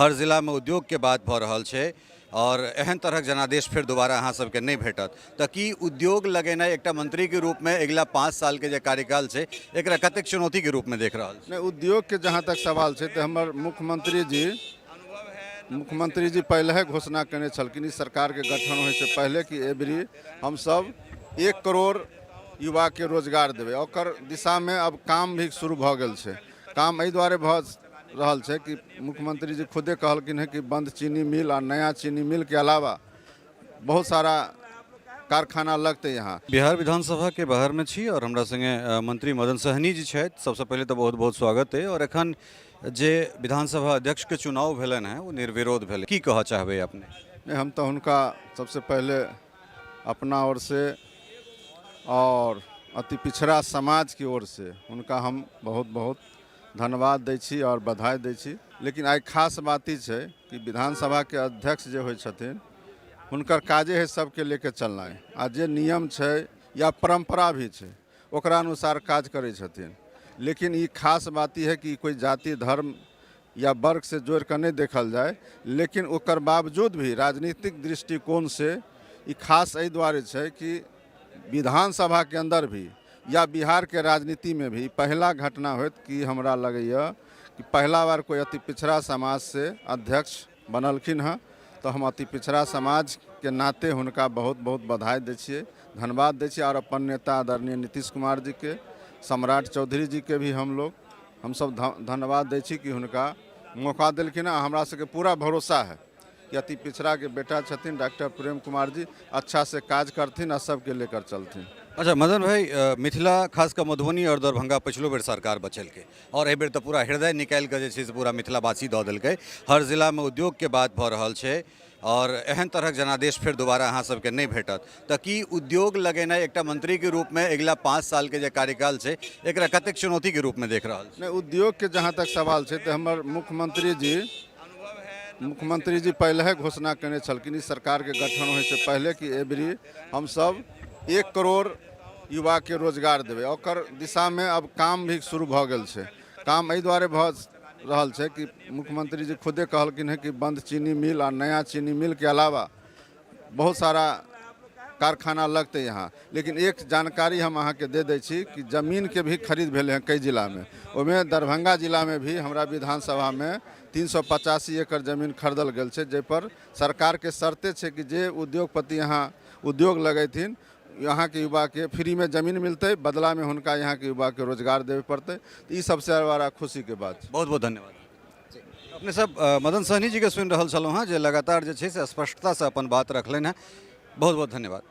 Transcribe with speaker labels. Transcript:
Speaker 1: हर जिला में उद्योग के बात भ रहल छै और एहन तरह जनादेश फिर दोबारा अहाँ सबके नहीं भेटत तो कि उद्योग लगेनाइ एकटा मंत्री के रूप में अगिला 5 साल के जे कार्यकाल छै एकरा कतेक चुनौती के रूप में देख रहल छै?
Speaker 2: नहीं, उद्योग के जहाँ तक सवाल है तो हमारे मुख्यमंत्री जी पहले ही घोषणा करने छलखिन इस सरकार के गठन होने से पहले कि एबरी हम सब 1 करोड़ युवा के रोजगार देवे और दिशा में अब काम भी शुरू भ गेल छै। काम एहि दुआरे भ रहल छै कि मुख्यमंत्री जी खुदे कहलखिन है कि बंद चीनी मिल और नया चीनी मिल के अलावा बहुत सारा कारखाना लगते यहाँ।
Speaker 1: बिहार विधानसभा के बाहर में छी और हमरा संगे मंत्री मदन सहनी जी छथि। सबसे पहले तो बहुत बहुत स्वागत है। और एखन जे विधानसभा अध्यक्ष के चुनाव भेलन है वो निर्विरोध भेल, की कह चाहबे अपने?
Speaker 2: नहीं, हम तो उनका सबसे पहले अपना ओर से और अति पिछड़ा समाज की ओर से उनका हम बहुत बहुत धन्यवाद दै छी और बधाई दै छी। लेकिन आई खास बात ई छै कि विधानसभा के अध्यक्ष जे होइ छथिन हुनकर काजे है सबके लेके चलना है आ जे नियम छै या परंपरा भी छै ओकरा अनुसार काज करै छथिन। लेकिन ये खास बात ई है कि कोई जाति धर्म या वर्ग से जोड़ कर नहीं देखल जाए, लेकिन ओकर बावजूद भी राजनीतिक दृष्टिकोण से ये खास एहि दुआरे छै कि विधानसभा के अंदर भी या बिहार के राजनीति में भी पहला घटना होत कि हमरा लगैया कि पहला बार कोई अति पिछड़ा समाज से अध्यक्ष बनलखिन हैं। तो हम अति पिछड़ा समाज के नाते उनका बहुत बहुत बधाई दै छियै, धन्यवाद दै छियै। और अपन नेता आदरणीय नीतीश कुमार जी के, सम्राट चौधरी जी के भी हम सब धन्यवाद दै छी कि उनका मौका दिलखिन। हमरा सबके पूरा भरोसा है कि अति पिछड़ा के बेटा छथिन डॉक्टर प्रेम कुमार जी अच्छा से काज करथिन और सबके लेकर चलथिन।
Speaker 1: अच्छा मदन भाई, मिथिला खासकर मधुबनी और दरभंगा पिछलो बेर सरकार बचेलकै और एहि बेर तो पूरा हृदय निकाल के जे छै से पूरा मिथिलावासी दऽ देलकै। हर जिला में उद्योग के बात भ रहल छै और एहन तरह जनादेश फिर दोबारा अहाँ सबके नहीं भेटत तो कि उद्योग लगेनाइ एकटा मंत्री के रूप में अगिला 5 साल के जे कार्यकाल छै एकरा कतेक चुनौती के रूप में देख रहल छै?
Speaker 2: नहीं, उद्योग के जहाँ तक सवाल है तो हमारे मुख्यमंत्री जी पहले ही घोषणा करने छलखिन इस सरकार के गठन होने से पहले कि एबरी हम सब 1 करोड़ युवा के रोजगार देवे और दिशा में अब काम भी शुरू भ गेल छै। काम एहि दुआरे भ रहल छै कि मुख्यमंत्री जी खुदे कहलखिन है कि बंद चीनी मिल और नया चीनी मिल के अलावा बहुत सारा कारखाना लगते यहाँ। लेकिन एक जानकारी हम अहाँ के दे दै छी कि जमीन के भी खरीद भेले हैं कई जिला में। ओमे दरभंगा जिला में भी हमरा विधानसभा में 385 एकड़ जमीन खरीदल गेल छै, जै पर सरकार के शर्ते छै कि जे उद्योगपति यहाँ उद्योग लगेथिन यहाँ के युवा के फ्री में जमीन मिलते, बदला में उनका यहाँ के युवा के रोजगार देवे पड़ते। तो ये सबसे बड़ा खुशी के बात।
Speaker 1: बहुत बहुत धन्यवाद। अपने सब मदन सहनी जी के सुन रहल छलहुँ हैं जे लगातार जे छै से स्पष्टता से अपन बात रखलनि हैं। बहुत बहुत धन्यवाद।